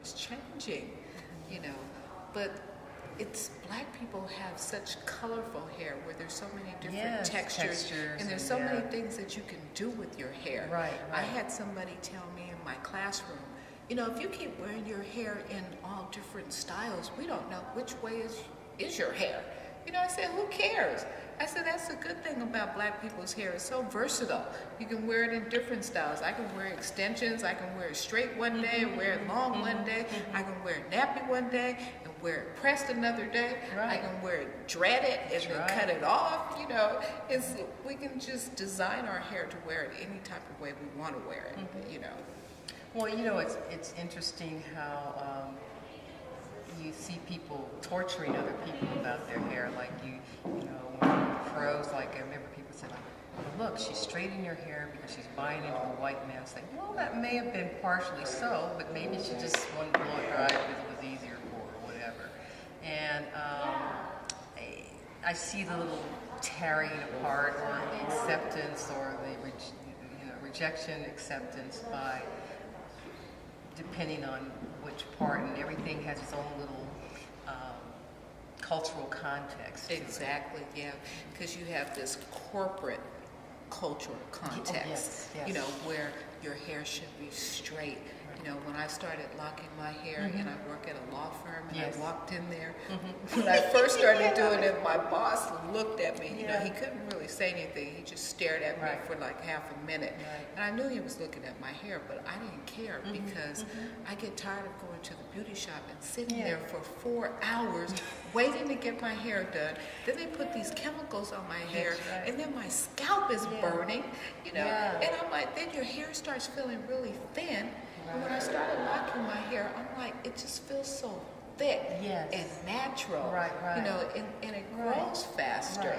it's changing, you know. But it's black people have such colorful hair where there's so many different textures and there's so many things that you can do with your hair. Right. I had somebody tell me in my classroom, you know, if you keep wearing your hair in all different styles, we don't know which way is your hair. You know, I said, who cares? I said, that's a good thing about black people's hair. It's so versatile. You can wear it in different styles. I can wear extensions. I can wear it straight one day and wear it long one day. I can wear it nappy one day and wear it pressed another day. I can wear it dreaded and then cut it off. You know, we can just design our hair to wear it any type of way we want to wear it, you know. Well, you know, it's interesting how you see people torturing other people about their hair. Like you know, when pros, like I remember people said, well, look, she's straightening her hair because she's buying into a white man's thing. Well, that may have been partially so, but maybe she just wanted to blow it dry because it was easier for her or whatever. And I see the little tearing apart or the acceptance or the rejection acceptance by depending on which part, and everything has its own little cultural context. Exactly, yeah, because you have this corporate cultural context, you know, where your hair should be straight. You know, when I started locking my hair and I work at a law firm and I walked in there, when I first started doing it, my boss looked at me. You know, he couldn't really say anything. He just stared at me for like half a minute. And I knew he was looking at my hair, but I didn't care because I get tired of going to the beauty shop and sitting there for 4 hours waiting to get my hair done. Then they put these chemicals on my hair and then my scalp is burning, you know. And I'm like, then your hair starts feeling really thin. And when I started locking my hair, I'm like, it just feels so thick and natural, you know, and it grows faster.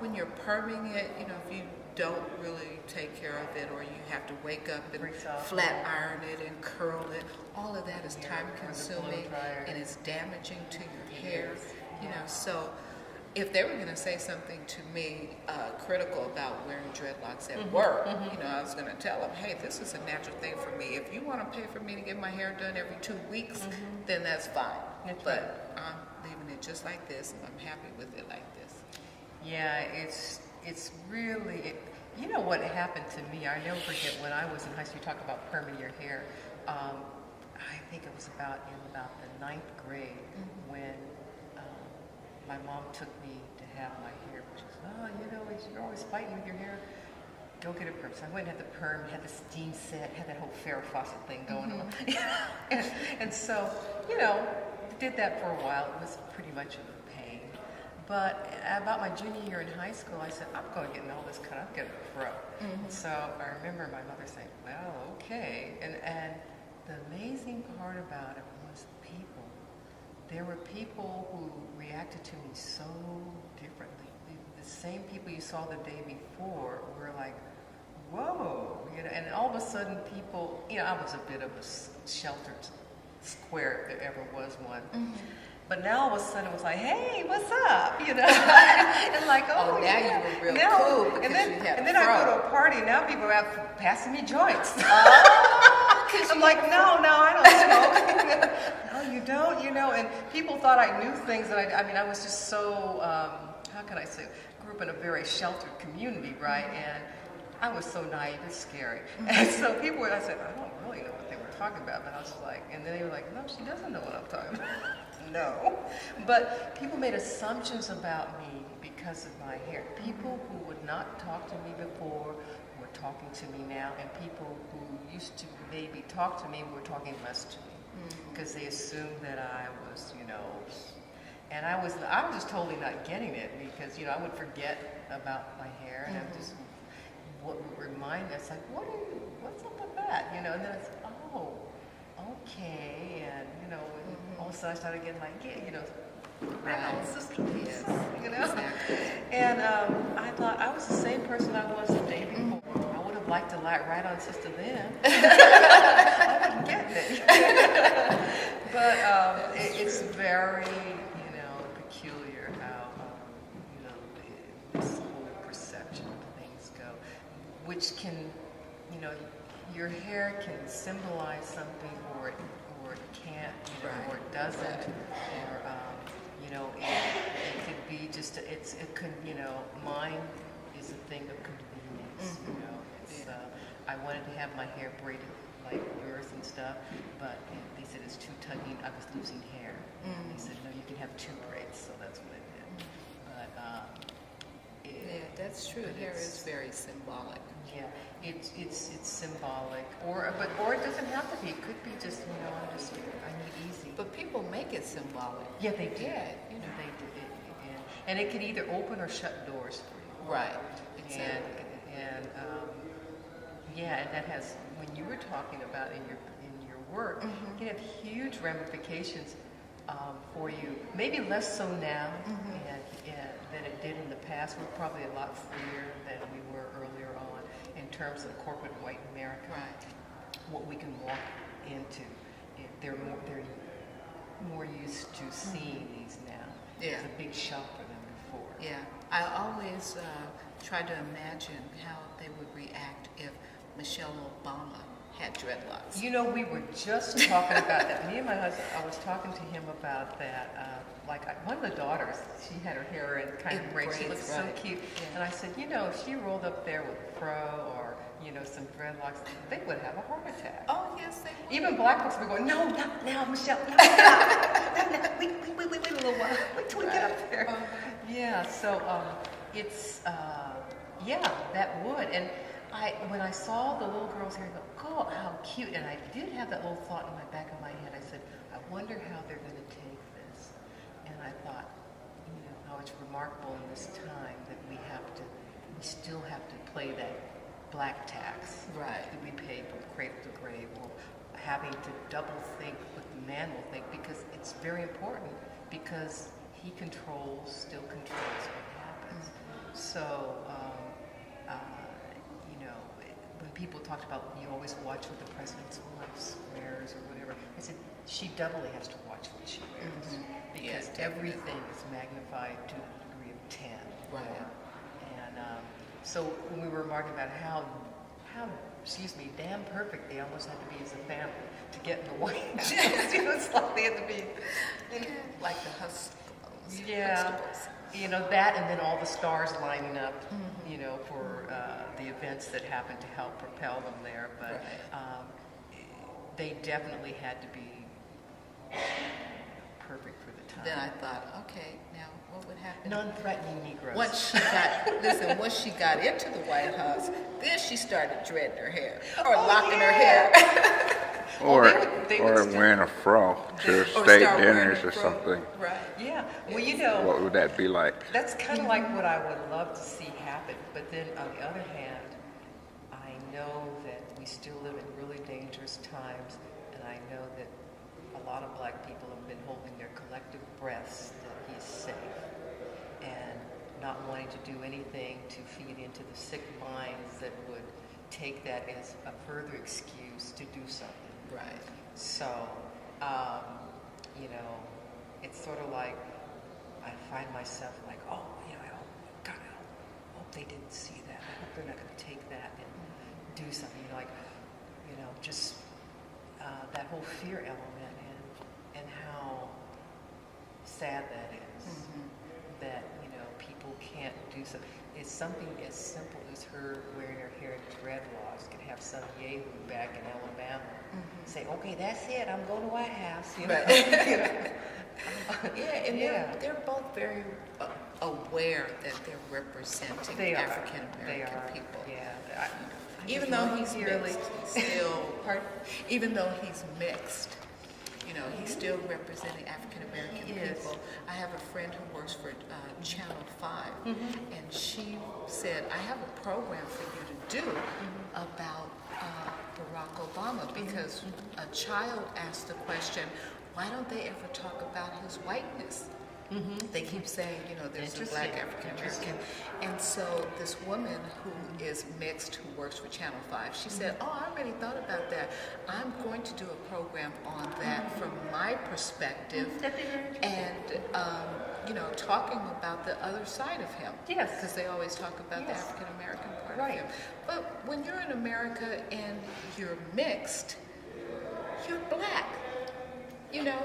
When you're perming it, you know, if you don't really take care of it or you have to wake up and flat iron it and curl it, all of that is time consuming and it's damaging to your hair, you know. So if they were going to say something to me critical about wearing dreadlocks at work, you know, I was going to tell them, hey, this is a natural thing for me. If you want to pay for me to get my hair done every 2 weeks, then that's fine. But I'm leaving it just like this, and I'm happy with it like this. Yeah, it's really, you know what happened to me? I never forget when I was in high school, you talk about perming your hair. I think it was about the 9th grade when my mom took me to have my hair. She said, oh, you know, you're always fighting with your hair. Go get a perm. So I went and had the perm, had the steam set, had that whole Farrah Fawcett thing going on. and so, you know, did that for a while. It was pretty much of a pain. But about my junior year in high school, I said, I'm going to get all this cut. I'm getting a fro. So I remember my mother saying, well, okay. And the amazing part about it was the people. There were people who reacted to me so differently. The same people you saw the day before were like, whoa, you know, and all of a sudden people, you know, I was a bit of a sheltered square if there ever was one. But now all of a sudden it was like, hey, what's up? You know, and like, oh now you were real cool because and then, you had and then I go to a party and now people are passing me joints. I'm like, no, I don't smoke. No, you don't, you know. And people thought I knew things, and I mean, I was just so, how can I say, grew up in a very sheltered community, right? And I was so naive, it's scary. And so people were, I said, I don't really know what they were talking about, but I was like, and then they were like, no, she doesn't know what I'm talking about. No. But people made assumptions about me because of my hair. People who would not talk to me before were talking to me now, and people who used to maybe talk to me were talking less to me because they assumed that I was, you know, and I was just totally not getting it because, you know, I would forget about my hair and I would just, what would remind us, like, what's up with that, you know, and then it's, oh, okay, and, you know, all of a sudden I started getting like, you know, sister, you know, and I thought I was the same person I was the day before. I would have liked to ride on Sister then. I wouldn't get it. But it's very, you know, peculiar how, you know, this whole perception of things go, which can, you know, your hair can symbolize something or it can't. doesn't, or you know, it could be just it could, you know, mine is a thing of convenience. You know, it's I wanted to have my hair braided like yours and stuff, but they said it's too tugging. I was losing hair. They said no, you can have 2 braids, so that's what I did. But yeah, that's true. Hair is very symbolic. yeah, it's symbolic, or it doesn't have to be. It could be just, you know, I need easy. But people make it symbolic. Yeah, they do. Yeah, you know. They do. And it can either open or shut doors for you. Right. Exactly. And yeah, and that has, when you were talking about in your work, it can have huge ramifications for you. Maybe less so now than it did in the past. We're probably a lot freer than we were earlier on in terms of corporate white America. Right. What we can walk into, they're more used to seeing these now. Yeah. It's a big shock for them before. Yeah, I always try to imagine how they would react if Michelle Obama had dreadlocks. You know, we were just talking about that. Me and my husband, I was talking to him about that. One of the daughters, she had her hair in kind of braids. She looked so cute. Yeah. And I said, you know, if she rolled up there with fro or, you know, some dreadlocks, they would have a heart attack. Oh, yes, they would. Even black folks were going, no, not now, Michelle, not now. Wait a little while. Wait till we get up there. Yeah, so it's, yeah, that would. And when I saw the little girl's hair, I go, oh, how cute. And I did have that little thought in the back of my head. I said, I wonder how they're going to take this. And I thought, you know, how it's remarkable in this time that we still have to play that black tax that we pay from cradle to grave, or having to double think what the man will think, because it's very important, because he still controls what happens. So, you know, when people talked about, you always watch what the president's wife wears or whatever, I said, she doubly has to watch what she wears, because everything is magnified to the degree of 10. Right. And so when we were remarking about how damn perfect they almost had to be as a family to get in the White House. You know, it's like they had to be like the Huxtables. Yeah. You know, that, and then all the stars lining up, you know, for the events that happened to help propel them there. But they definitely had to be perfect for the time. Then I thought, okay, now what would happen? Non-threatening Negroes. Once she got into the White House, then she started dreading her hair or locking her hair. Or wearing a fro to state dinners or something. Right. Yeah. Well, you know. What would that be like? That's kind of like what I would love to see happen. But then on the other hand, I know that we still live in really dangerous times, and I know that a lot of black people have been holding their collective breaths that he's safe, and not wanting to do anything to feed into the sick minds that would take that as a further excuse to do something. Right. So, you know, it's sort of like I find myself like, oh, you know, God, I hope they didn't see that. I hope they're not going to take that and do something. You know, like, you know, just that whole fear element and how sad that is. That, you know, people can't do something. It's something as simple as her wearing her hair in dreadlocks could have some yahoo back in Alabama say, okay, that's it, I'm going to White House. You know? Right. You know? Yeah, and they're both very aware that they're representing African American people. Yeah. Even though he's mixed, even though he's mixed, you know, he's still representing African American people. I have a friend who works for Channel 5, and she said, I have a program for you to do about Barack Obama, because a child asked the question, why don't they ever talk about his whiteness? They keep saying, you know, there's a black African American. And so this woman who is mixed, who works for Channel 5, she said, oh, I already thought about that. I'm going to do a program on that from my perspective, and, you know, talking about the other side of him. Yes. Because they always talk about the African American part of him. But when you're in America and you're mixed, you're black. You know,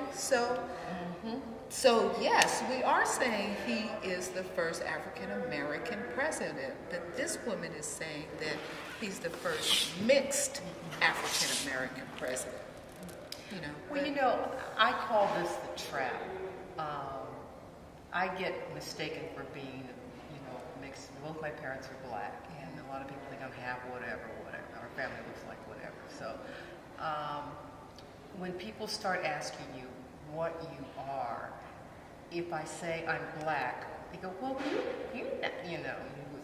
so yes, we are saying he is the first African American president, but this woman is saying that he's the first mixed African American president. You know. Well, you know, I call this the trap. I get mistaken for being, you know, mixed. Both my parents are black, and a lot of people think I'm half whatever. Our family looks like whatever. So, when people start asking you what you are, if I say I'm black, they go, well, you know.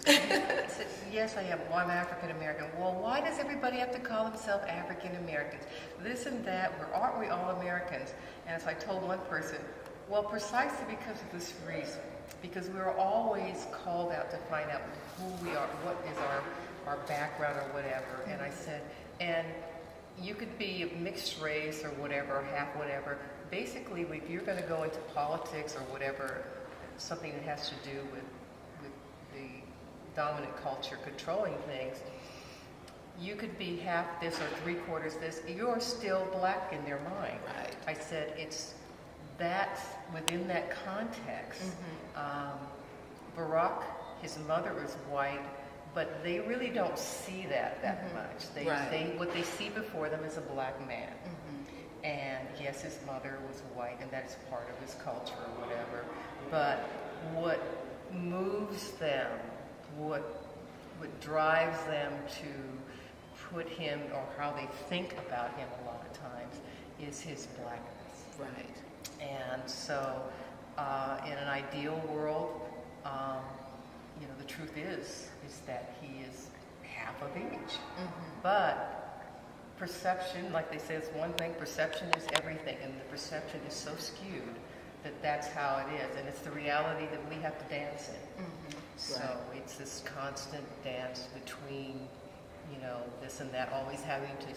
I said, yes, I am. Well, I'm African American. Well, why does everybody have to call themselves African Americans? This and that. Aren't we all Americans? And so I told one person, well, precisely because of this reason, because we're always called out to find out who we are, what is our background or whatever. And I said, and you could be a mixed race or whatever, half whatever. Basically, if you're going to go into politics or whatever, something that has to do with the dominant culture controlling things, you could be half this or three-quarters this. You're still black in their mind. Right. I said that's within that context. Barack, his mother is white, but they really don't see that much. What they see before them is a black man. And yes, his mother was white, and that's part of his culture or whatever. But what moves them, what drives them to put him, or how they think about him a lot of times, is his blackness. Right. And so, in an ideal world, you know, the truth is that he is half of each. But perception, like they say, is one thing. Perception is everything, and the perception is so skewed that that's how it is, and it's the reality that we have to dance in. So it's this constant dance between, you know, this and that, always having to